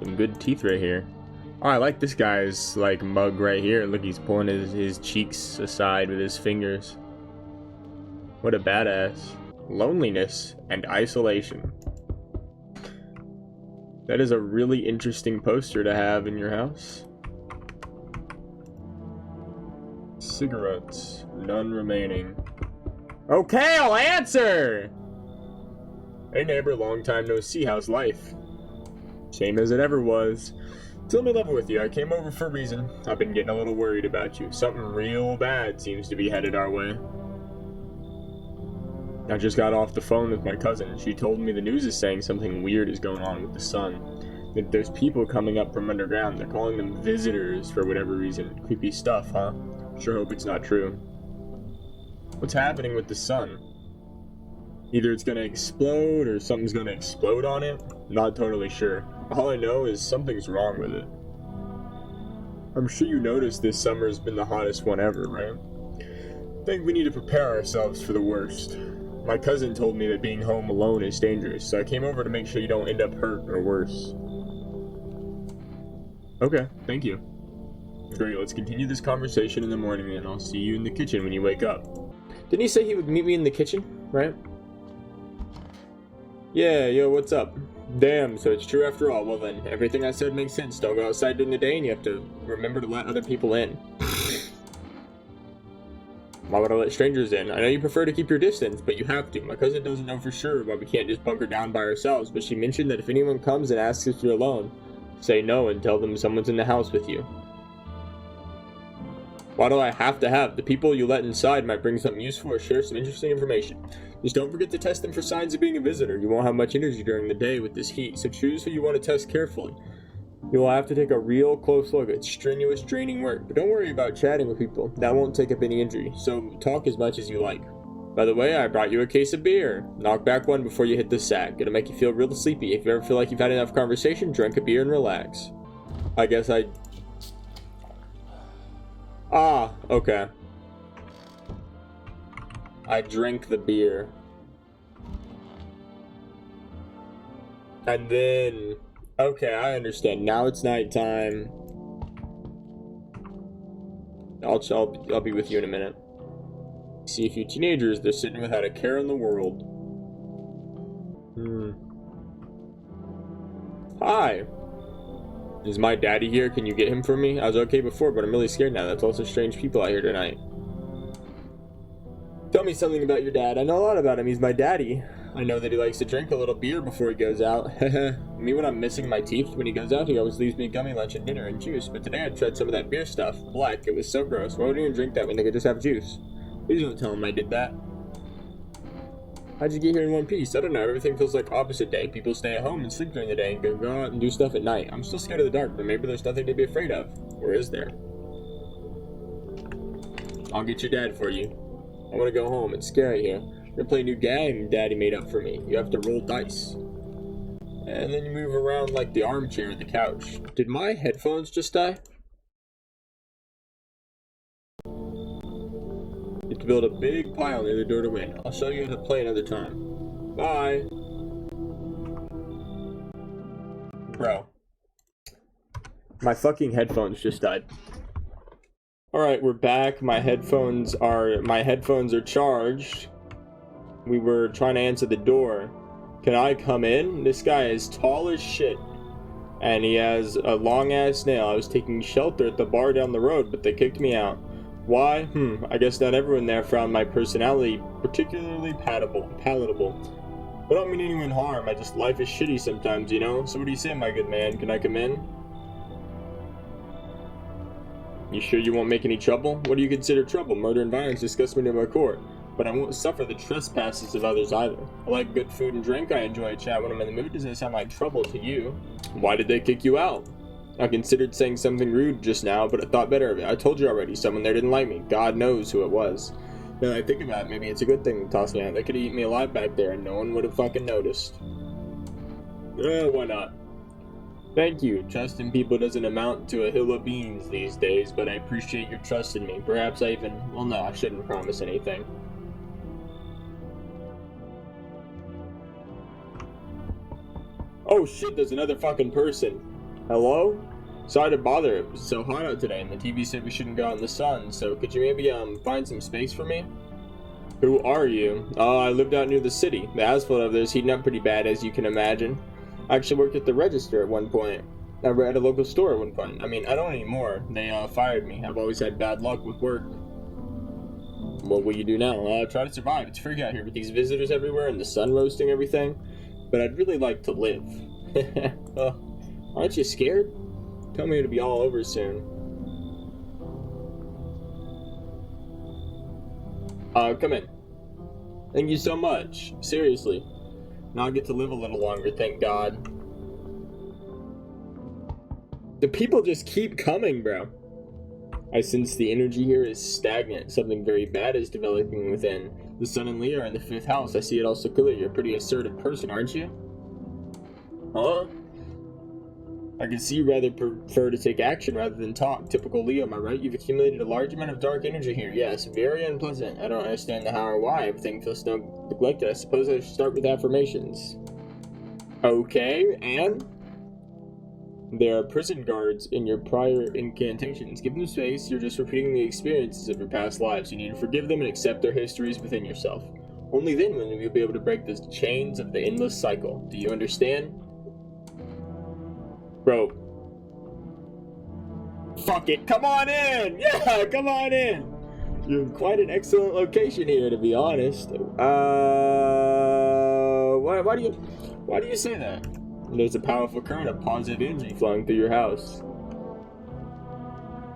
Some good teeth right here. Oh, I like this guy's, like, mug right here. Look, he's pulling his cheeks aside with his fingers. What a badass. Loneliness and isolation. That is a really interesting poster to have in your house. Cigarettes. None remaining. Okay, I'll answer! Hey neighbor, long time no see, how's life? Same as it ever was. Tell me level with you, I came over for a reason. I've been getting a little worried about you. Something real bad seems to be headed our way. I just got off the phone with my cousin. She told me the news is saying something weird is going on with the sun. That there's people coming up from underground. They're calling them visitors for whatever reason. Creepy stuff, huh? Sure hope it's not true. What's happening with the sun? Either it's gonna explode or something's gonna explode on it. Not totally sure. All I know is something's wrong with it. I'm sure you noticed this summer's been the hottest one ever, right? I think we need to prepare ourselves for the worst. My cousin told me that being home alone is dangerous, so I came over to make sure you don't end up hurt or worse. Okay, thank you. Great, let's continue this conversation in the morning and I'll see you in the kitchen when you wake up. Didn't he say he would meet me in the kitchen, right? Yeah, yo, what's up? Damn, so it's true after all. Well then, everything I said makes sense. Don't go outside during the day and you have to remember to let other people in. Why would I let strangers in? I know you prefer to keep your distance, but you have to. My cousin doesn't know for sure why we can't just bunker down by ourselves, but she mentioned that if anyone comes and asks if you're alone, say no and tell them someone's in the house with you. Why do I have to have? The people you let inside might bring something useful or share some interesting information. Just don't forget to test them for signs of being a visitor. You won't have much energy during the day with this heat, so choose who you want to test carefully. You will have to take a real close look. It's strenuous, draining work, but don't worry about chatting with people. That won't take up any energy, so talk as much as you like. By the way, I brought you a case of beer. Knock back one before you hit the sack. It'll make you feel real sleepy. If you ever feel like you've had enough conversation, drink a beer and relax. I guess I... Ah, okay. I drank the beer. And then... Okay, I understand. Now it's nighttime. I'll be with you in a minute. See a few teenagers. They're sitting without a care in the world. Hi. Is my daddy here? Can you get him for me? I was okay before, but I'm really scared now. That's also strange people out here tonight. Tell me something about your dad. I know a lot about him. He's my daddy. I know that he likes to drink a little beer before he goes out. Me, when I'm missing my teeth when he goes out, he always leaves me gummy lunch and dinner and juice. But today I tried some of that beer stuff. Black. It was so gross. Why would anyone drink that when they could just have juice? Please don't tell him I did that. How'd you get here in one piece? I don't know. Everything feels like opposite day. People stay at home and sleep during the day and go out and do stuff at night. I'm still scared of the dark, but maybe there's nothing to be afraid of. Or is there? I'll get your dad for you. I want to go home. It's scary here. I'm gonna play a new game Daddy made up for me. You have to roll dice. And then you move around like the armchair or the couch. Did my headphones just die? You have to build a big pile near the door to win. I'll show you how to play another time. Bye. Bro. My fucking headphones just died. Alright, we're back. My headphones are charged. We were trying to answer the door. Can I come in? This guy is tall as shit. And he has a long ass nail. I was taking shelter at the bar down the road, but they kicked me out. Why? I guess not everyone there found my personality particularly palatable. I don't mean anyone harm. Life is shitty sometimes, you know? So what do you say, my good man? Can I come in? You sure you won't make any trouble? What do you consider trouble? Murder and violence disgust me to my core. But I won't suffer the trespasses of others either. I like good food and drink. I enjoy a chat when I'm in the mood. Doesn't sound like trouble to you. Why did they kick you out? I considered saying something rude just now, but I thought better of it. I told you already, someone there didn't like me. God knows who it was. Now that I think about it, maybe it's a good thing to toss me out. They could eat me alive back there and no one would have fucking noticed. Why not? Thank you. Trust in people doesn't amount to a hill of beans these days, but I appreciate your trust in me. Perhaps I even... Well, no, I shouldn't promise anything. Oh shit, there's another fucking person. Hello? Sorry to bother. It was so hot out today, and the TV said we shouldn't go out in the sun. So could you maybe find some space for me? Who are you? Oh, I lived out near the city. The asphalt over there is heating up pretty bad, as you can imagine. I actually worked at the register at one point. I was at a local store at one point. I mean, I don't anymore. They fired me. I've always had bad luck with work. What will you do now? Try to survive. It's freaky out here with these visitors everywhere and the sun roasting everything. But I'd really like to live. Aren't you scared? Tell me it'll be all over soon. Come in. Thank you so much. Seriously. Now I get to live a little longer, thank God. The people just keep coming, bro. I sense the energy here is stagnant. Something very bad is developing within. The sun and Leo are in the 5th house. I see it also clearly. You're a pretty assertive person, aren't you? Huh? I can see you rather prefer to take action rather than talk. Typical Leo, am I right? You've accumulated a large amount of dark energy here. Yes, very unpleasant. I don't understand the how or why. Everything feels so neglected. I suppose I should start with affirmations. Okay, and? There are prison guards in your prior incantations. Give them space. You're just repeating the experiences of your past lives. You need to forgive them and accept their histories within yourself. Only then will you be able to break the chains of the endless cycle. Do you understand? Bro. Fuck it. Come on in. Yeah, come on in. You're in quite an excellent location here, to be honest. Why do you say that? There's a powerful current of positive energy flowing through your house.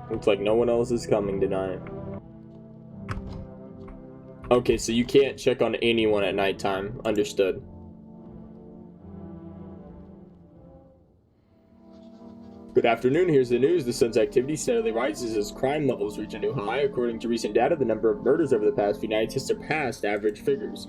Looks like no one else is coming tonight. Okay, so you can't check on anyone at nighttime. Understood. Good afternoon, here's the news. The sun's activity steadily rises as crime levels reach a new high. According to recent data, the number of murders over the past few nights has surpassed average figures.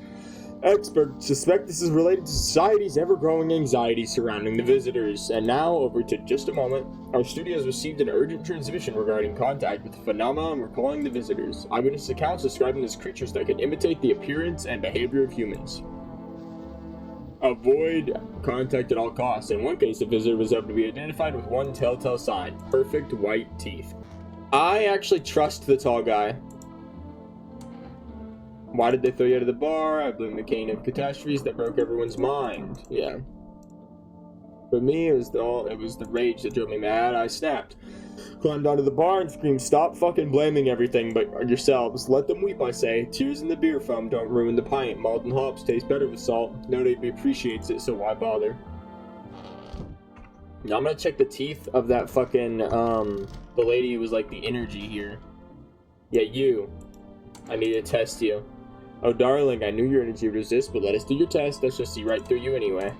Experts suspect this is related to society's ever-growing anxiety surrounding the visitors. And now, over to just a moment, our studio has received an urgent transmission regarding contact with the phenomenon we're calling the visitors. Eyewitness accounts describe them as creatures that can imitate the appearance and behavior of humans. Avoid contact at all costs. In one case, the visitor was able to be identified with one telltale sign: perfect white teeth. I actually trust the tall guy. Why did they throw you out of the bar? I blame the chain of catastrophes that broke everyone's mind. Yeah. For me, it was the rage that drove me mad. I snapped. Climbed onto the bar and screamed, "Stop fucking blaming everything but yourselves. Let them weep, I say. Tears in the beer foam don't ruin the pint. Malt and hops taste better with salt. Nobody appreciates it, so why bother?" Now I'm gonna check the teeth of that fucking, the lady who was like the energy here. Yeah, you. I need to test you. Oh, darling, I knew your energy would resist, but let us do your test. Let's just see right through you anyway.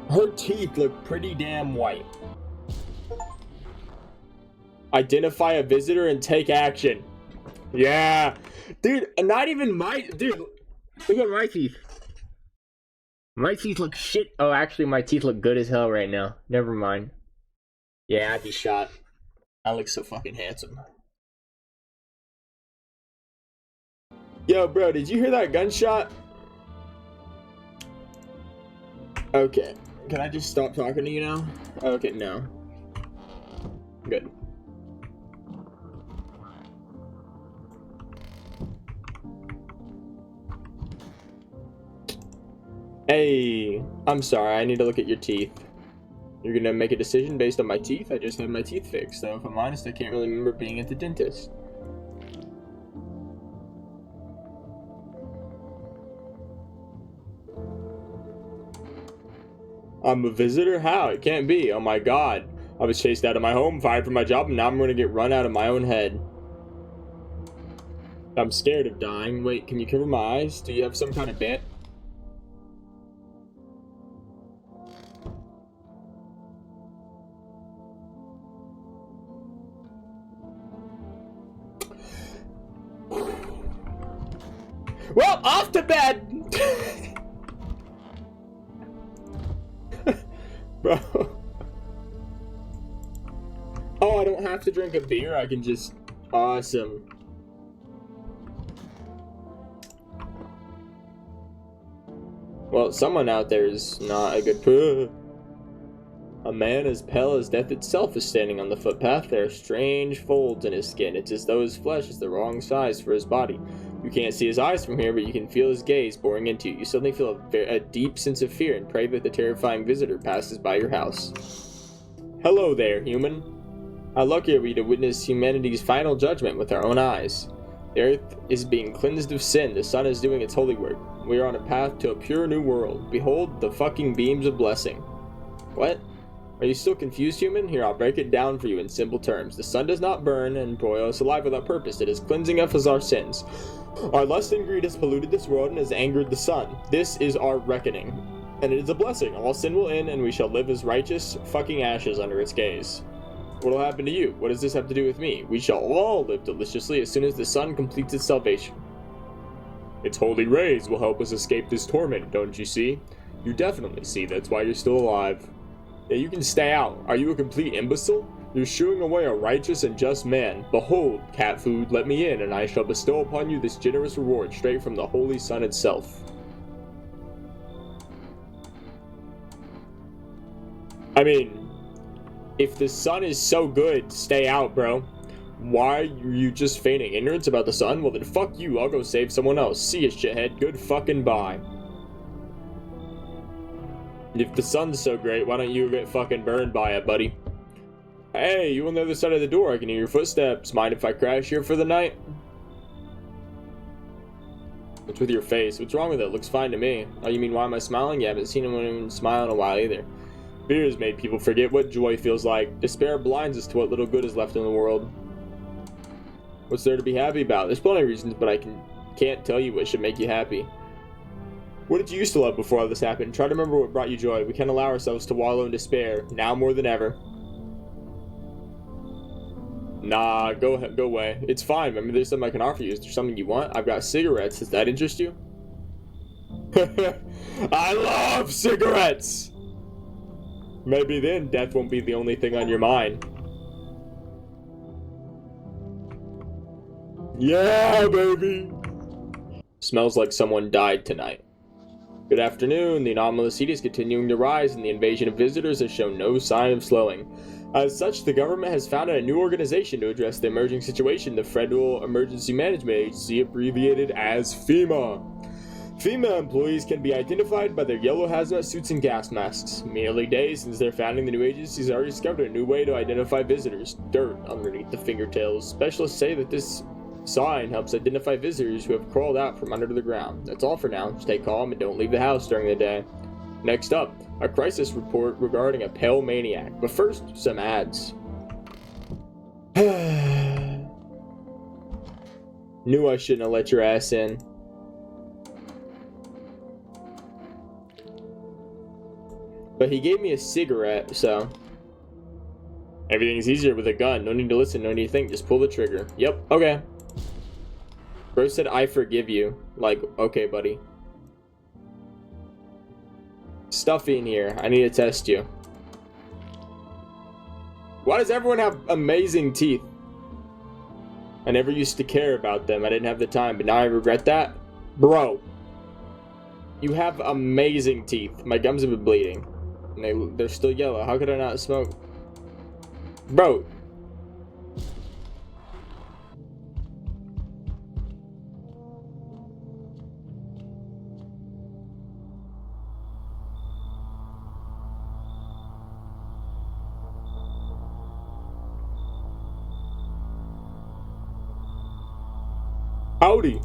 Her teeth look pretty damn white. Identify a visitor and take action. Yeah. Dude, not even my... Dude, look at my teeth. My teeth look shit. Oh, actually, my teeth look good as hell right now. Never mind. Yeah, I'd be shot. I look so fucking handsome. Yo, bro, did you hear that gunshot? Okay. Can I just stop talking to you now? Okay, no. Good. Hey, I'm sorry, I need to look at your teeth. You're gonna make a decision based on my teeth? I just had my teeth fixed, so if I'm honest, I can't really remember being at the dentist. I'm a visitor? How? It can't be. Oh my god. I was chased out of my home, fired from my job, and now I'm gonna get run out of my own head. I'm scared of dying. Wait, can you cover my eyes? Do you have some kind of band? Well, off to bed! Bro. Oh, I don't have to drink a beer, I can just... Awesome. Well, someone out there is not a good... A man as pale as death itself is standing on the footpath. There are strange folds in his skin. It's as though his flesh is the wrong size for his body. You can't see his eyes from here, but you can feel his gaze boring into you. You suddenly feel a deep sense of fear and pray that the terrifying visitor passes by your house. Hello there, human. How lucky are we to witness humanity's final judgment with our own eyes. The earth is being cleansed of sin. The sun is doing its holy work. We are on a path to a pure new world. Behold the fucking beams of blessing. What? Are you still confused, human? Here, I'll break it down for you in simple terms. The sun does not burn and broil us alive without purpose. It is cleansing us of our sins. Our lust and greed has polluted this world and has angered the sun. This is our reckoning. And it is a blessing. All sin will end, and we shall live as righteous fucking ashes under its gaze. What will happen to you? What does this have to do with me? We shall all live deliciously as soon as the sun completes its salvation. Its holy rays will help us escape this torment, don't you see? You definitely see. That's why you're still alive. Yeah, you can stay out. Are you a complete imbecile? You're shooing away a righteous and just man. Behold, cat food, let me in, and I shall bestow upon you this generous reward straight from the holy sun itself. I mean, if the sun is so good, stay out, bro. Why are you just feigning ignorance about the sun? Well then fuck you, I'll go save someone else. See ya, shithead. Good fucking bye. If the sun's so great, why don't you get fucking burned by it, buddy? Hey, you on the other side of the door. I can hear your footsteps. Mind if I crash here for the night? What's with your face? What's wrong with it? Looks fine to me. Oh, you mean why am I smiling? You haven't seen anyone smile in a while either. Fear has made people forget what joy feels like. Despair blinds us to what little good is left in the world. What's there to be happy about? There's plenty of reasons, but I can't tell you what should make you happy. What did you used to love before all this happened? Try to remember what brought you joy. We can't allow ourselves to wallow in despair, now more than ever. Nah, go away. It's fine. Remember, there's something I can offer you. Is there something you want? I've got cigarettes. Does that interest you? I love cigarettes! Maybe then death won't be the only thing on your mind. Yeah, baby! Smells like someone died tonight. Good afternoon. The anomalous heat is continuing to rise, and the invasion of visitors has shown no sign of slowing. As such, the government has founded a new organization to address the emerging situation, the Federal Emergency Management Agency, abbreviated as FEMA. FEMA employees can be identified by their yellow hazmat suits and gas masks. Merely days since their founding, the new agency has already discovered a new way to identify visitors: dirt underneath the fingertails. Specialists say that this sign helps identify visitors who have crawled out from under the ground. That's all for now. Stay calm and don't leave the house during the day. Next up, a crisis report regarding a pale maniac. But first, some ads. Knew I shouldn't have let your ass in. But he gave me a cigarette, so... Everything's easier with a gun. No need to listen, no need to think. Just pull the trigger. Yep, okay. Bro said, I forgive you. Like, okay, buddy. Stuffy in here. I need to test you. Why does everyone have amazing teeth? I never used to care about them. I didn't have the time, but now I regret that. Bro. You have amazing teeth. My gums have been bleeding. And they're still yellow. How could I not smoke? Bro. Howdy.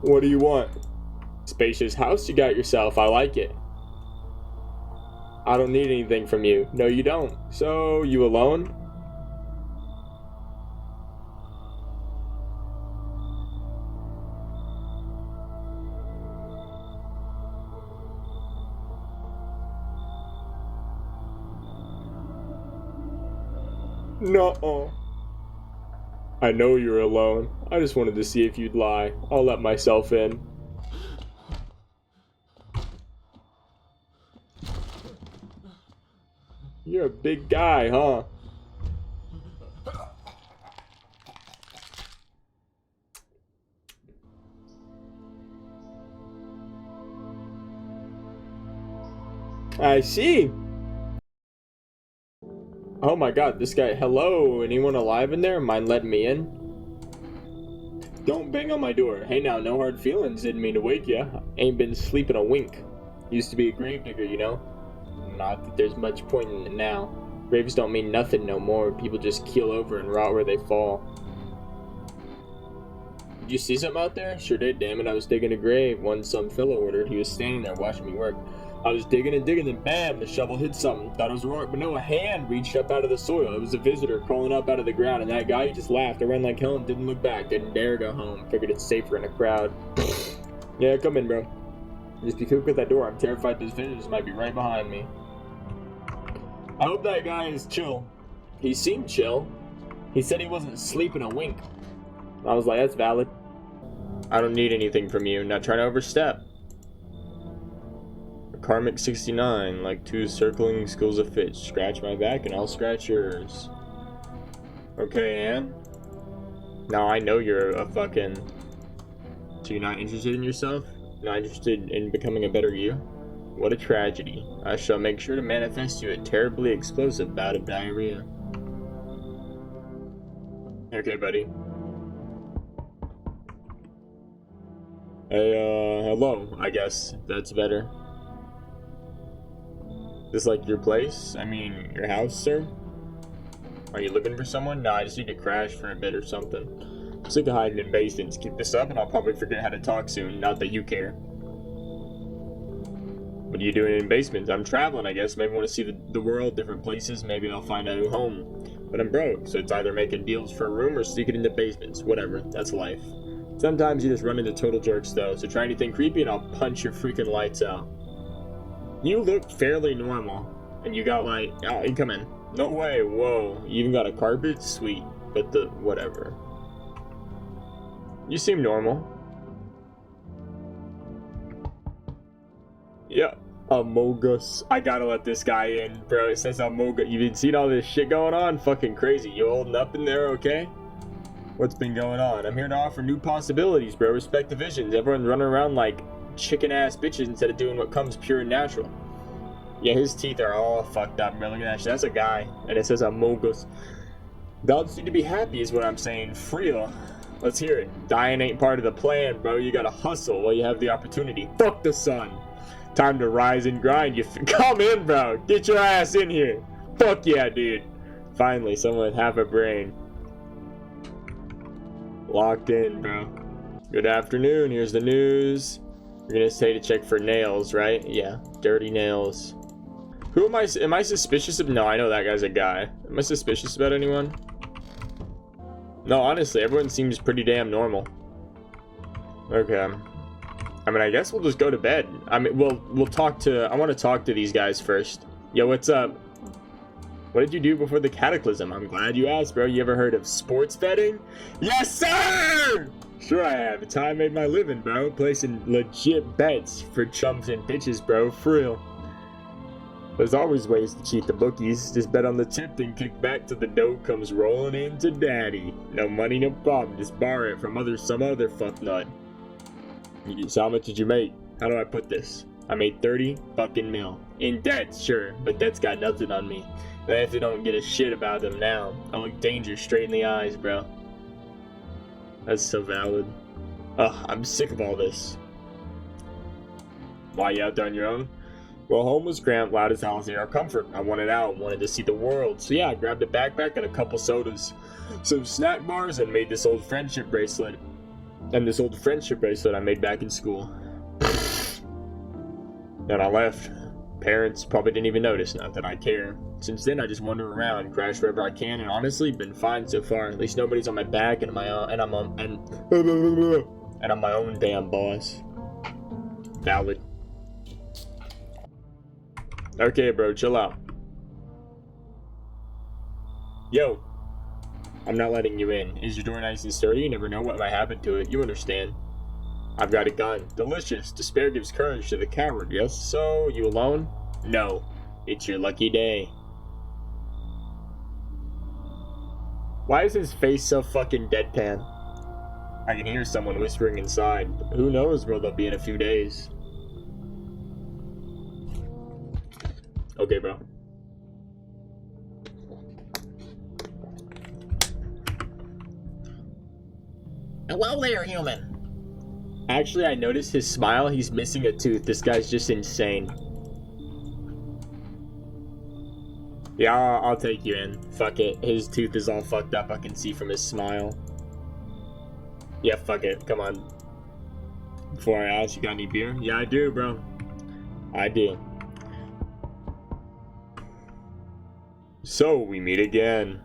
What do you want? Spacious house you got yourself. I like it. I don't need anything from you. No, you don't. So, you alone? Nuh-uh. I know you're alone. I just wanted to see if you'd lie. I'll let myself in. You're a big guy, huh? I see. Oh my god, this guy. Hello, anyone alive in there? Mind letting me in? Don't bang on my door. Hey now, no hard feelings. Didn't mean to wake ya. Ain't been sleeping a wink. Used to be a grave digger, you know? Not that there's much point in it now. Graves don't mean nothing no more. People just keel over and rot where they fall. Did you see something out there? Sure did, damn it. I was digging a grave. One some fellow ordered. He was standing there watching me work. I was digging and digging, and bam, the shovel hit something. Thought it was a rock, but no, a hand reached up out of the soil. It was a visitor crawling up out of the ground, and that guy, he just laughed. I ran like hell and didn't look back. Didn't dare go home. Figured it's safer in a crowd. Yeah, come in, bro. Just be quick with that door. I'm terrified those visitors might be right behind me. I hope that guy is chill. He seemed chill. He said he wasn't sleeping a wink. I was like, that's valid. I don't need anything from you. Not trying to overstep. Karmic 69, like two circling schools of fish. Scratch my back and I'll scratch yours. Okay, Ann? Now I know you're a fucking... So you're not interested in yourself? Not interested in becoming a better you? What a tragedy. I shall make sure to manifest you a terribly explosive bout of diarrhea. Okay, buddy. Hey, hello, I guess. That's better. This like your place? I mean, your house, sir? Are you looking for someone? No, I just need to crash for a bit or something. I'm sick of hiding in basements. Keep this up and I'll probably forget how to talk soon. Not that you care. What are you doing in basements? I'm traveling, I guess. Maybe want to see the world, different places. Maybe I'll find a new home. But I'm broke, so it's either making deals for a room or sneaking into basements. Whatever, that's life. Sometimes you just run into total jerks, though. So try anything creepy and I'll punch your freaking lights out. You look fairly normal, and you got like, oh, you come in. No way, whoa. You even got a carpet? Sweet. But whatever. You seem normal. Yeah, Amogus. I gotta let this guy in, bro. It says Amogus. You've been seeing all this shit going on? Fucking crazy. You holding up in there, okay? What's been going on? I'm here to offer new possibilities, bro. Respect the visions. Everyone's running around like chicken ass bitches instead of doing what comes pure and natural. Yeah, his teeth are all fucked up, bro. Look at that shit. That's a guy. And it says Amogus. Dogs need to be happy is what I'm saying. Freal. Let's hear it. Dying ain't part of the plan, bro. You gotta hustle while you have the opportunity. Fuck the sun. Time to rise and grind. You come in, bro. Get your ass in here. Fuck yeah, dude. Finally, someone with half a brain. Locked in, bro. Good afternoon. Here's the news. You're gonna say to check for nails, right? Yeah, dirty nails. Who am I? Am I suspicious of? No, I know that guy's a guy. Am I suspicious about anyone? No, honestly, everyone seems pretty damn normal. Okay. I mean, I guess we'll just go to bed. I mean, we'll talk to. I want to talk to these guys first. Yo, what's up? What did you do before the cataclysm? I'm glad you asked, bro. You ever heard of sports betting? Yes, sir! Sure I have. It's how I made my living, bro. Placing legit bets for chumps and bitches, bro. For real. There's always ways to cheat the bookies. Just bet on the tip, then kick back till the dough comes rolling into daddy. No money, no problem. Just borrow it from some other fucknut. So how much did you make? How do I put this? I made 30 fucking mil. In debt, sure, but that's got nothing on me. I if they don't get a shit about them now. I look danger straight in the eyes, bro. That's so valid. Ugh, I'm sick of all this. Why, you out there on your own? Well, home was cramped, loud as hell, our comfort. I wanted out, wanted to see the world. So yeah, I grabbed a backpack and a couple sodas, some snack bars, and made this old friendship bracelet. And this old friendship bracelet I made back in school. Then I left. Parents probably didn't even notice, not that I care. Since then, I just wander around, crash wherever I can, and honestly, been fine so far. At least nobody's on my back, and I'm my own damn boss. Valid. Okay, bro, chill out. Yo, I'm not letting you in. Is your door nice and sturdy? You never know what might happen to it. You understand. I've got a gun. Delicious. Despair gives courage to the coward. Yes, so you alone? No. It's your lucky day. Why is his face so fucking deadpan? I can hear someone whispering inside. Who knows where they'll be in a few days. Okay, bro. Hello there, human. Actually, I noticed his smile. He's missing a tooth. This guy's just insane. Yeah, I'll take you in. Fuck it. His tooth is all fucked up. I can see from his smile. Yeah, fuck it. Come on. Before I ask, you got any beer? Yeah, I do, bro. I do. So, we meet again.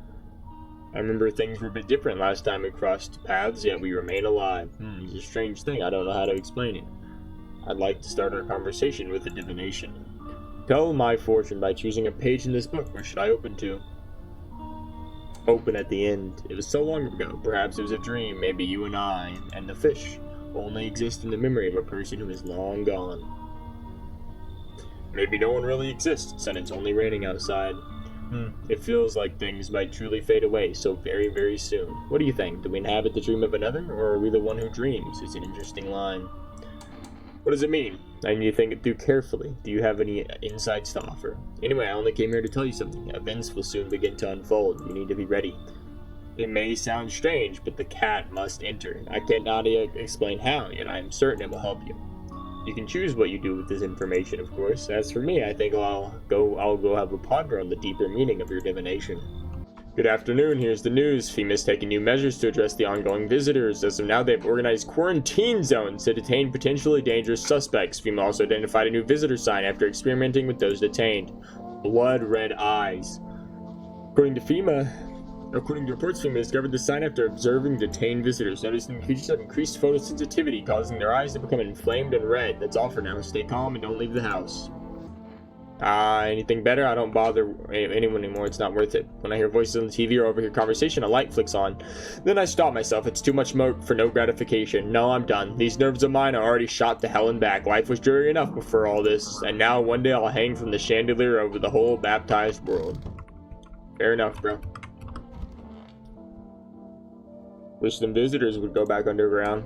I remember things were a bit different last time we crossed paths, yet we remain alive. It's a strange thing. I don't know how to explain it. I'd like to start our conversation with a divination. Tell my fortune by choosing a page in this book. Where should I open to? Open at the end. It was so long ago. Perhaps it was a dream. Maybe you and I and the fish only exist in the memory of a person who is long gone. Maybe no one really exists and it's only raining outside. It feels like things might truly fade away so very, very soon. What do you think? Do we inhabit the dream of another, or are we the one who dreams? It's an interesting line. What does it mean? I need to think it through carefully. Do you have any insights to offer? Anyway, I only came here to tell you something. Events will soon begin to unfold. You need to be ready. It may sound strange, but the cat must enter. I cannot explain how, yet I am certain it will help you. You can choose what you do with this information, of course. As for me, I think I'll go have a ponder on the deeper meaning of your divination. Good afternoon, here's the news. FEMA's taking new measures to address the ongoing visitors. As of now, they've organized quarantine zones to detain potentially dangerous suspects. FEMA also identified a new visitor sign after experimenting with those detained. Blood red eyes. According to reports, FEMA discovered the sign after observing detained visitors, noticing creatures have increased photosensitivity, causing their eyes to become inflamed and red. That's all for now. Stay calm and don't leave the house. Anything better? I don't bother anyone anymore. It's not worth it. When I hear voices on the TV or overhear conversation, a light flicks on. Then I stop myself. It's too much smoke for no gratification. No, I'm done. These nerves of mine are already shot to hell and back. Life was dreary enough before all this, and now one day I'll hang from the chandelier over the whole baptized world. Fair enough, bro. Wish them visitors would go back underground.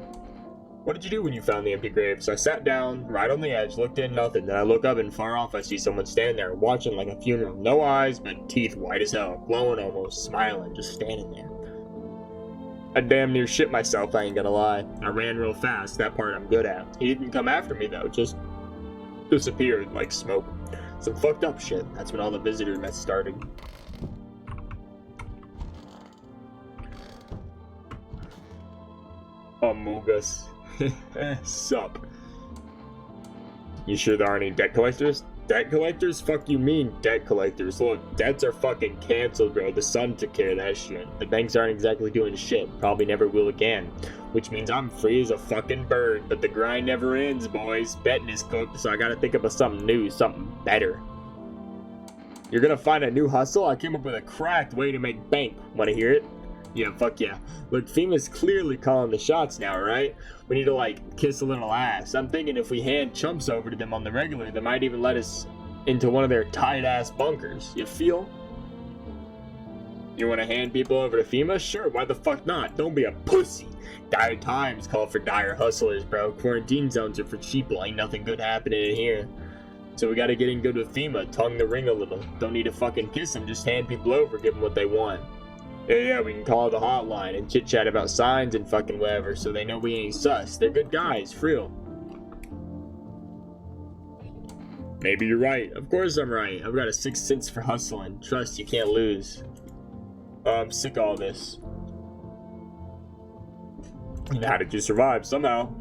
What did you do when you found the empty graves? I sat down, right on the edge, looked in, nothing. Then I look up and far off I see someone standing there, watching like a funeral. No eyes, but teeth white as hell, glowing almost, smiling, just standing there. I damn near shit myself, I ain't gonna lie. I ran real fast, that part I'm good at. He didn't come after me though, just disappeared like smoke. Some fucked up shit. That's when all the visitor mess started. Among Us. Sup? You sure there aren't any debt collectors? Debt collectors? Fuck you mean debt collectors? Look, debts are fucking canceled, bro. The sun took care of that shit. The banks aren't exactly doing shit. Probably never will again. Which means I'm free as a fucking bird. But the grind never ends, boys. Betting is cooked, so I gotta think about something new, something better. You're gonna find a new hustle? I came up with a cracked way to make bank. Wanna hear it? Yeah, fuck yeah. Look, FEMA's clearly calling the shots now, right? We need to, like, kiss a little ass. I'm thinking if we hand chumps over to them on the regular, they might even let us into one of their tight-ass bunkers. You feel? You want to hand people over to FEMA? Sure, why the fuck not? Don't be a pussy. Dire times call for dire hustlers, bro. Quarantine zones are for cheapo. Ain't nothing good happening in here. So we gotta get in good with FEMA, tongue the ring a little. Don't need to fucking kiss them, just hand people over, give them what they want. Yeah, we can call the hotline and chit-chat about signs and fucking whatever, so they know we ain't sus. They're good guys, for real. Maybe you're right. Of course I'm right. I've got a sixth sense for hustling. Trust, you can't lose. I'm sick of all this. How did you survive? Somehow.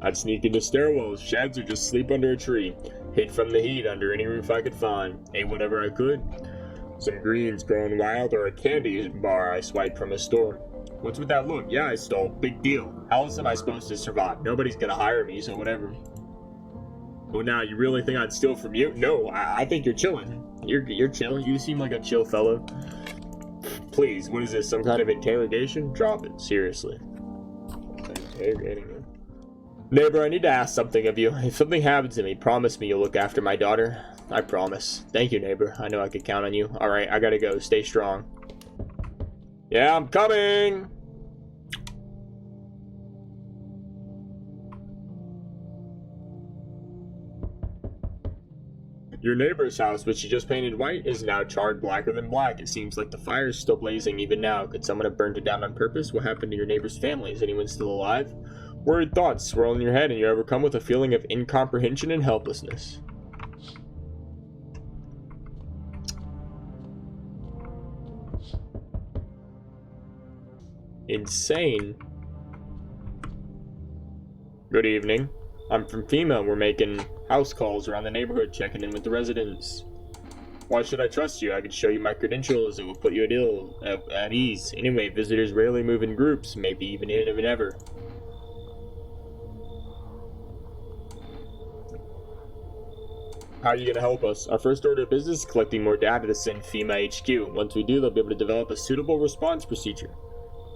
I'd sneak into stairwells, sheds, or just sleep under a tree. Hid from the heat under any roof I could find. Ate whatever I could. Some greens growing wild or a candy bar I swiped from a store. What's with that look? Yeah, I stole. Big deal. How else am I supposed to survive? Nobody's gonna hire me, so whatever. Oh, now you really think I'd steal from you? No, I think you're chilling. You're chill. You seem like a chill fellow. Please, what is this? Some kind of interrogation? Drop it. Seriously. Interrogating me. Neighbor, I need to ask something of you. If something happens to me, promise me you'll look after my daughter. I promise. Thank you, neighbor. I know I could count on you. Alright, I gotta go. Stay strong. Yeah, I'm coming! Your neighbor's house, which she just painted white, is now charred blacker than black. It seems like the fire is still blazing even now. Could someone have burned it down on purpose? What happened to your neighbor's family? Is anyone still alive? Worried thoughts swirl in your head, and you're overcome with a feeling of incomprehension and helplessness. Insane. Good evening. I'm from FEMA. We're making house calls around the neighborhood, checking in with the residents. Why should I trust you? I can show you my credentials. It will put you at ease. Anyway, visitors rarely move in groups, maybe even in and ever. How are you going to help us? Our first order of business is collecting more data to send FEMA HQ. Once we do, they'll be able to develop a suitable response procedure.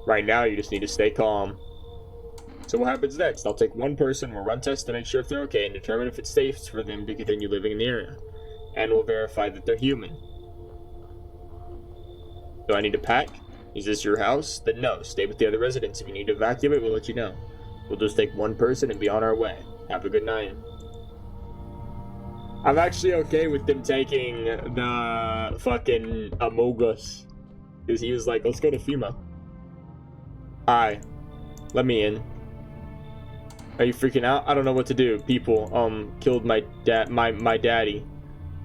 Right now, you just need to stay calm. So what happens next? I'll take one person, we'll run tests to make sure if they're okay, and determine if it's safe for them to continue living in the area. And we'll verify that they're human. Do I need to pack? Is this your house? Then no, stay with the other residents. If you need to evacuate, we'll let you know. We'll just take one person and be on our way. Have a good night. I'm actually okay with them taking the fucking Amogus. Because he was like, let's go to FEMA. Hi. Let me in. Are you freaking out? I don't know what to do. People, killed my daddy.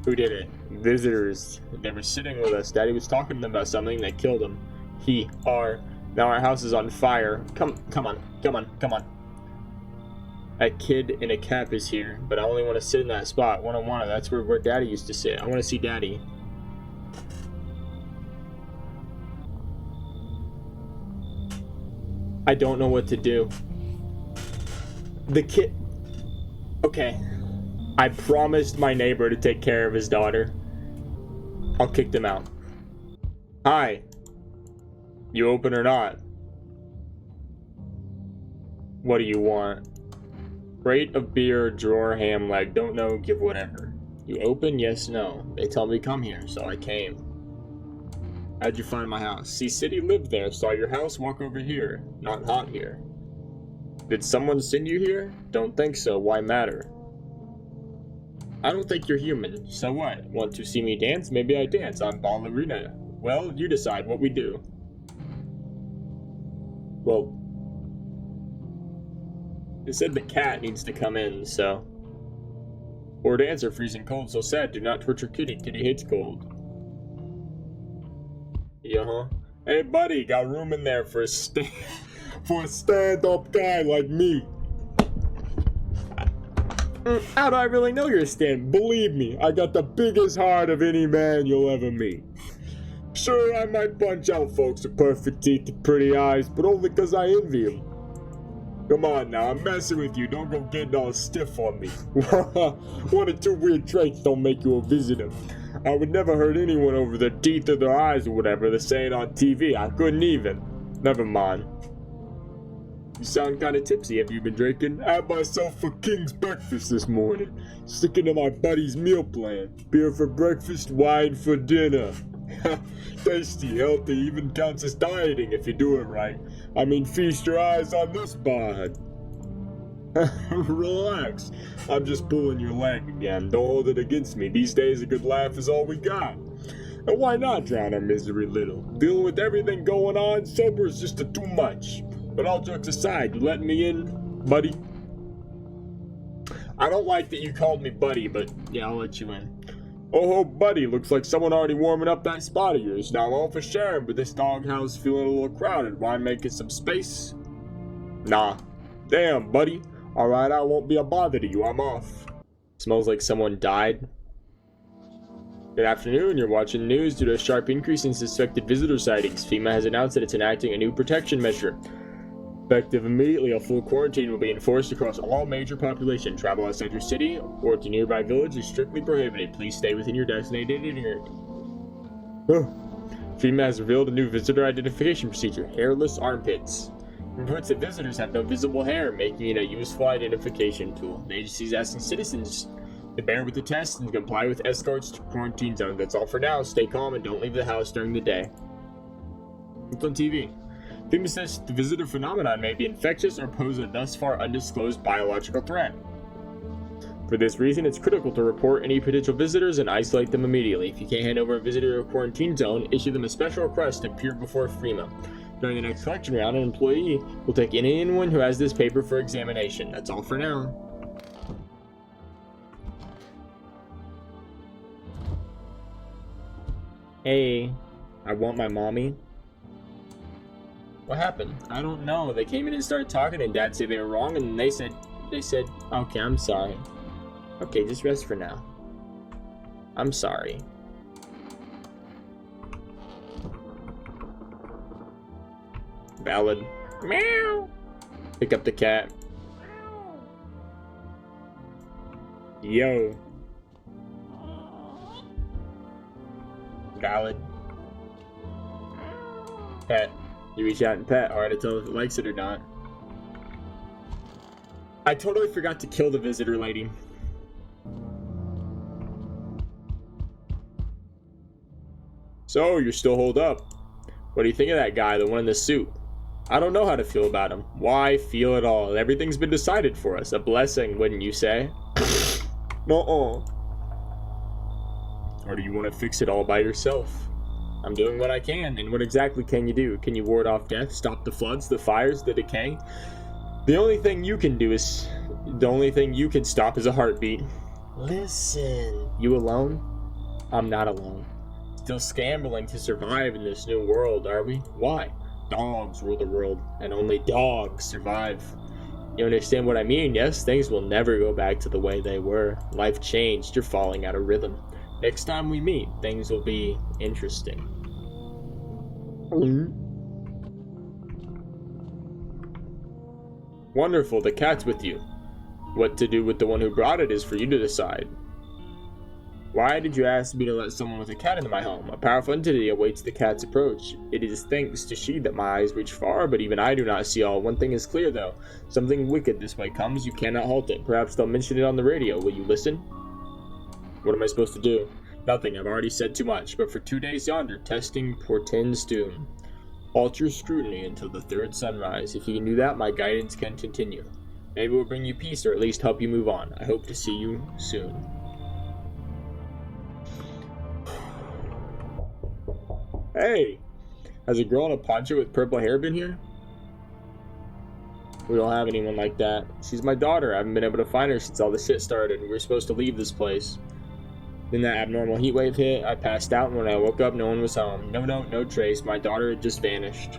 Who did it? Visitors. They were sitting with us. Daddy was talking to them about something. They killed him. Now our house is on fire. Come on. A kid in a cap is here, but I only want to sit in that spot. One-on-one. That's where Daddy used to sit. I want to see Daddy. I don't know what to do. The kid... Okay. I promised my neighbor to take care of his daughter. I'll kick them out. Hi. You open or not? What do you want? Crate of beer, drawer, ham leg. Don't know, give whatever. You open? Yes, no. They tell me come here, so I came. How'd you find my house? See, City lived there. Saw your house, walk over here. Not hot here. Did someone send you here? Don't think so. Why matter? I don't think you're human. So what? Want to see me dance? Maybe I dance. I'm ballerina. Well, you decide what we do. Well, it said the cat needs to come in, so. Or to answer, freezing cold, so sad. Do not torture Kitty. Kitty hates cold. Yeah. Hey, buddy, got room in there for a stand-up guy like me. How do I really know you're a stand? Believe me, I got the biggest heart of any man you'll ever meet. Sure, I might punch out folks with perfect teeth and pretty eyes, but only because I envy them. Come on now, I'm messing with you. Don't go getting all stiff on me. One or two weird traits don't make you a visitor. I would never hurt anyone over their teeth or their eyes or whatever they're saying on TV. I couldn't even. Never mind. You sound kind of tipsy. Have you been drinking? I had myself a king's breakfast this morning. Sticking to my buddy's meal plan. Beer for breakfast, wine for dinner. Tasty, healthy, even counts as dieting if you do it right. I mean, feast your eyes on this bod. Relax. I'm just pulling your leg again. Don't hold it against me. These days a good laugh is all we got. And why not drown our misery a little? Dealing with everything going on, sober is just too much. But all jokes aside, you letting me in, buddy? I don't like that you called me buddy, but yeah, I'll let you in. Oh, buddy, looks like someone already warming up that spot of yours. Now I'm all for sharing, but this doghouse feeling a little crowded. Why make it some space? Nah. Damn, buddy. Alright, I won't be a bother to you. I'm off. Smells like someone died. Good afternoon. You're watching news. Due to a sharp increase in suspected visitor sightings, FEMA has announced that it's enacting a new protection measure. Effective immediately, a full quarantine will be enforced across all major population. Travel outside your city or to nearby village is strictly prohibited. Please stay within your designated area. FEMA has revealed a new visitor identification procedure: hairless armpits. It reports that visitors have no visible hair, making it a useful identification tool. The agency is asking citizens to bear with the test and comply with escorts to quarantine zones. That's all for now. Stay calm and don't leave the house during the day. It's on TV. FEMA says the visitor phenomenon may be infectious or pose a thus far undisclosed biological threat. For this reason, it's critical to report any potential visitors and isolate them immediately. If you can't hand over a visitor to a quarantine zone, issue them a special request to appear before FEMA. During the next collection round, an employee will take anyone who has this paper for examination. That's all for now. Hey, I want my mommy. What happened? I don't know. They came in and started talking, and Dad said they were wrong, and they said, okay, I'm sorry. Okay, just rest for now. I'm sorry. Ballad. Meow. Pick up the cat. Yo. Ballad. Pet. You reach out and pet. Hard to tell if it likes it or not. I totally forgot to kill the visitor lady. So, you're still holed up. What do you think of that guy, the one in the suit? I don't know how to feel about him. Why feel at all? Everything's been decided for us. A blessing, wouldn't you say? Or do you want to fix it all by yourself? I'm doing what I can, and what exactly can you do? Can you ward off death, stop the floods, the fires, the decay? The only thing you can stop is a heartbeat. Listen. You alone? I'm not alone. Still scrambling to survive in this new world, are we? Why? Dogs rule the world, and only dogs survive. You understand what I mean? Yes, things will never go back to the way they were. Life changed, you're falling out of rhythm. Next time we meet, things will be interesting. Wonderful, the cat's with you. What to do with the one who brought it is for you to decide. Why did you ask me to let someone with a cat into my home? A powerful entity awaits the cat's approach. It is thanks to she that my eyes reach far, but even I do not see all. One thing is clear, though. Something wicked this way comes, you cannot halt it. Perhaps they'll mention it on the radio. Will you listen? What am I supposed to do? Nothing, I've already said too much, but for 2 days yonder, testing portends doom. Halt your scrutiny until the third sunrise. If you can do that, my guidance can continue. Maybe we'll bring you peace, or at least help you move on. I hope to see you soon. Hey! Has a girl in a poncho with purple hair been here? We don't have anyone like that. She's my daughter. I haven't been able to find her since all the shit started. We were supposed to leave this place. Then that abnormal heat wave hit. I passed out, and when I woke up, no one was home. No note, no trace. My daughter had just vanished.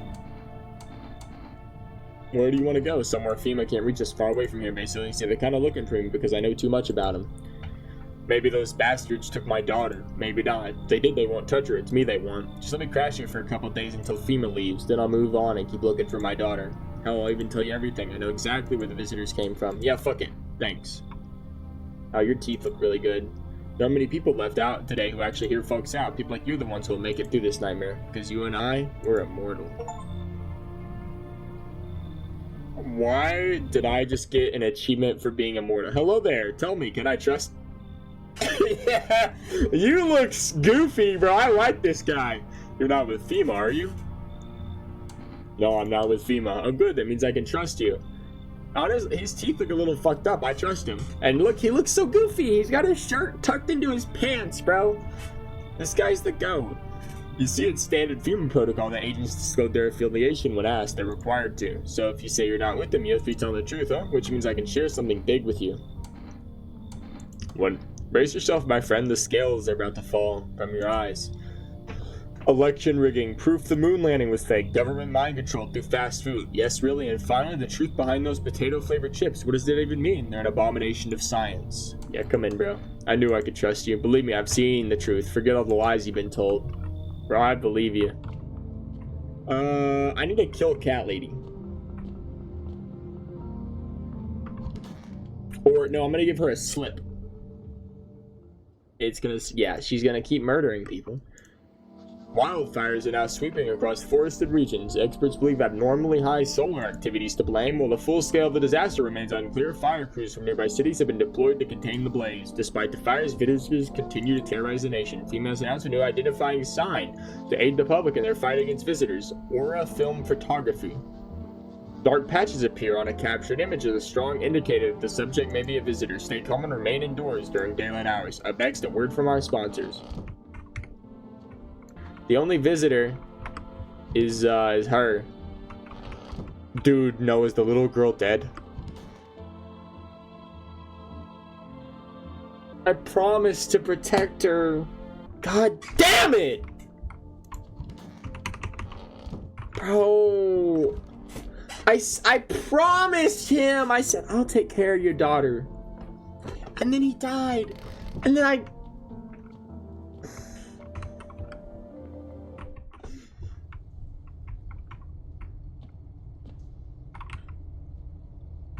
Where do you want to go? Somewhere FEMA can't reach us, far away from here, basically. See, they're kind of looking for me because I know too much about him. Maybe those bastards took my daughter. Maybe not. If they did, they won't touch her. It's me they want. Just let me crash here for a couple days until FEMA leaves. Then I'll move on and keep looking for my daughter. Hell, I'll even tell you everything. I know exactly where the visitors came from. Yeah, fuck it. Thanks. Oh, your teeth look really good. There are many people left out today who actually hear folks out. People like you are the ones who will make it through this nightmare. Because you and I, we're immortal. Why did I just get an achievement for being immortal? Hello there. Tell me, can I trust... Yeah, you look goofy, bro. I like this guy. You're not with FEMA, are you? No, I'm not with FEMA. Oh, good. That means I can trust you. Honestly, his teeth look a little fucked up. I trust him. And look, he looks so goofy. He's got his shirt tucked into his pants, bro. This guy's the GOAT. You see, it's standard FEMA protocol that agents disclose their affiliation when asked. They're required to. So if you say you're not with them, you have to be telling the truth, huh? Which means I can share something big with you. One. Brace yourself, my friend. The scales are about to fall from your eyes. Election rigging. Proof the moon landing was fake. Government mind control through fast food. Yes, really. And finally, the truth behind those potato-flavored chips. What does that even mean? They're an abomination of science. Yeah, come in, bro. I knew I could trust you. Believe me, I've seen the truth. Forget all the lies you've been told. Bro, I believe you. I need to kill Cat Lady. Or, no, I'm gonna give her a slip. She's gonna keep murdering people. Wildfires are now sweeping across forested regions. Experts believe abnormally high solar activity is to blame, while the full scale of the disaster remains unclear. Fire crews from nearby cities have been deployed to contain the blaze. Despite the fires, visitors continue to terrorize the nation. FEMA has announced a new identifying sign to aid the public in their fight against visitors. Aura Film Photography. Dark patches appear on a captured image of the strong indicator that the subject may be a visitor. Stay calm and remain indoors during daylight hours. Up next, a word from our sponsors. The only visitor is her. Dude, no, is the little girl dead? I promised to protect her. God damn it! Bro. I promised him. I said, I'll take care of your daughter. And then he died. And then I...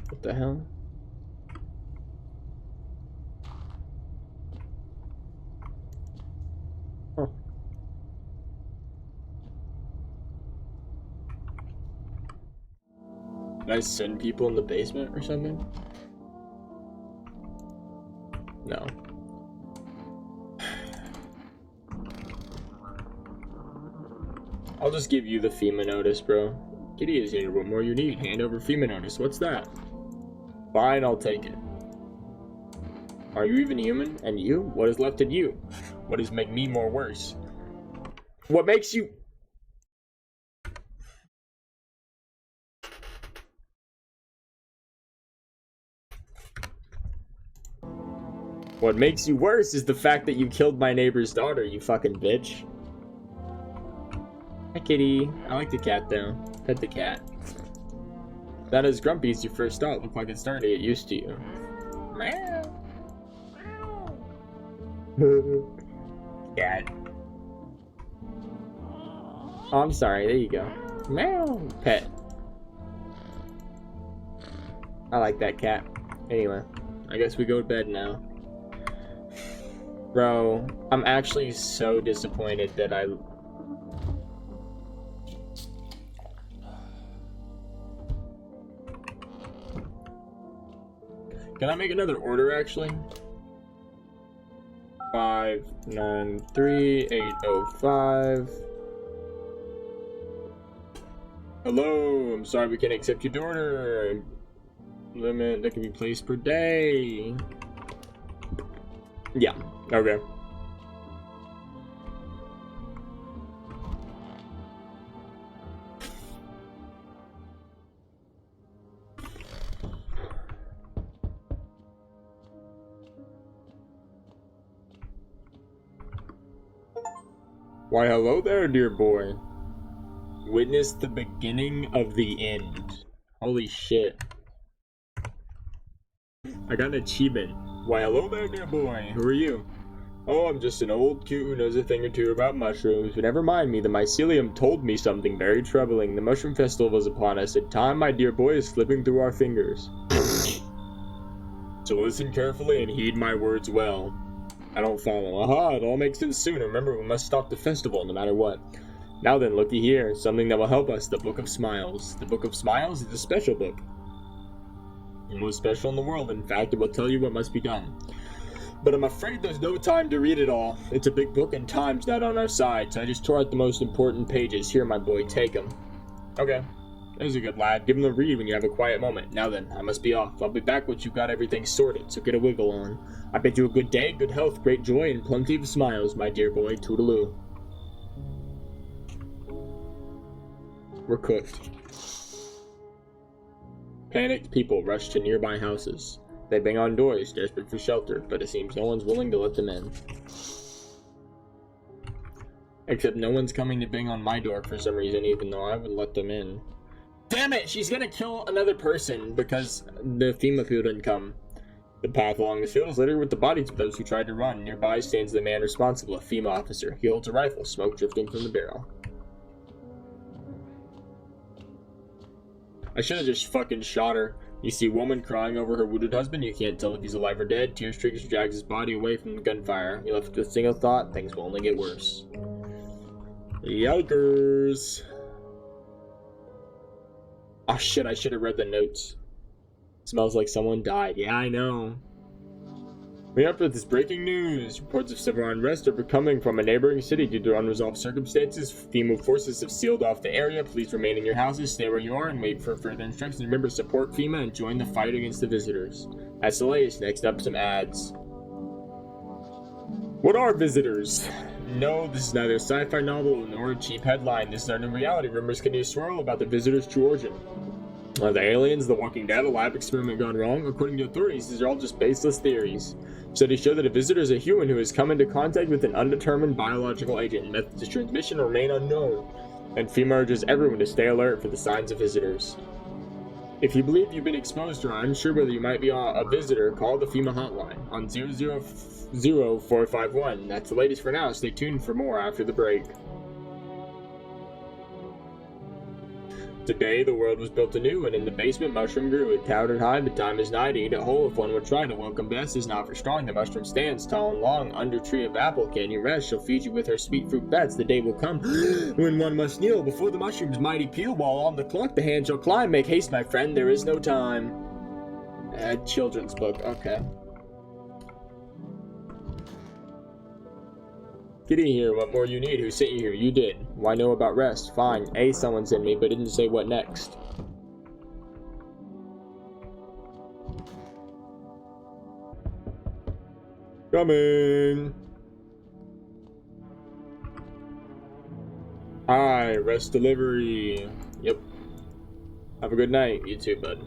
What the hell? Oh. Can I send people in the basement or something? No. I'll just give you the FEMA notice, bro. Kitty is here. What more you need? Hand over FEMA notice. What's that? Fine, I'll take it. Are you even human? And you? What is left in you? What does make me more worse? What makes you... What makes you worse is the fact that you killed my neighbor's daughter, you fucking bitch. Hi, kitty. I like the cat, though. Pet the cat. That is grumpy as your first thought. Look like it's starting to get used to you. Meow. Cat. Oh, I'm sorry. There you go. Meow. Pet. I like that cat. Anyway, I guess we go to bed now. Bro, I'm actually so disappointed that I... Can I make another order, actually? 593805. Hello, I'm sorry we can't accept your order. Limit that can be placed per day. Yeah, okay. Why, hello there, dear boy. Witness the beginning of the end. Holy shit. I got an achievement. Why, hello there, dear boy. Who are you? Oh, I'm just an old coot who knows a thing or two about mushrooms. But never mind me, the mycelium told me something very troubling. The mushroom festival is upon us, and time, my dear boy, is slipping through our fingers. So listen carefully and heed my words well. I don't follow. Aha, it all makes sense soon. Remember, we must stop the festival, no matter what. Now then, looky here. Something that will help us. The Book of Smiles. The Book of Smiles is a special book. The most special in the world. In fact, it will tell you what must be done. But I'm afraid there's no time to read it all. It's a big book and time's not on our side, so I just tore out the most important pages. Here, my boy, take them. Okay. There's a good lad. Give him a read when you have a quiet moment. Now then, I must be off. I'll be back once you've got everything sorted, so get a wiggle on. I bid you a good day, good health, great joy, and plenty of smiles, my dear boy. Toodaloo. We're cooked. Panicked people rush to nearby houses. They bang on doors, desperate for shelter, but it seems no one's willing to let them in. Except no one's coming to bang on my door for some reason, even though I would let them in. Damn it! She's gonna kill another person because the FEMA people didn't come. The path along the field is littered with the bodies of those who tried to run. Nearby stands the man responsible, a FEMA officer. He holds a rifle, smoke drifting from the barrel. I should have just fucking shot her. You see a woman crying over her wounded husband. You can't tell if he's alive or dead. Tear streaks drags his body away from the gunfire. You left with a single thought, things will only get worse. Yikers. Oh shit, I should have read the notes. Smells like someone died. Yeah, I know. We up with this breaking news. Reports of civil unrest are coming from a neighboring city due to unresolved circumstances. FEMA forces have sealed off the area. Please remain in your houses, stay where you are, and wait for further instructions. Remember, support FEMA and join the fight against the visitors. That's the latest. Next up, some ads. What are visitors? No, this is neither a sci-fi novel nor a cheap headline. This is our new reality. Rumors continue to swirl about the visitors' true origin. Are they aliens, the Walking Dead, a lab experiment gone wrong? According to authorities, these are all just baseless theories. Studies show that a visitor is a human who has come into contact with an undetermined biological agent. Methods of transmission remain unknown, and FEMA urges everyone to stay alert for the signs of visitors. If you believe you've been exposed or are unsure whether you might be a visitor, call the FEMA hotline on 00451. That's the latest for now. Stay tuned for more after the break. Today, the world was built anew, and in the basement, mushroom grew. It towered high, the time is nigh to eat it whole if one would try to. Welcome best is not for strong. The mushroom stands tall and long under tree of apple. Can you rest? She'll feed you with her sweet fruit bats. The day will come when one must kneel before the mushroom's mighty peel. While on the clock, the hand shall climb. Make haste, my friend, there is no time. Children's book, okay. Get in here, what more you need? Who sent you here? You did. Why know about rest? Fine. Someone sent me, but didn't say what next. Coming! Hi, rest delivery. Yep. Have a good night, you too, bud.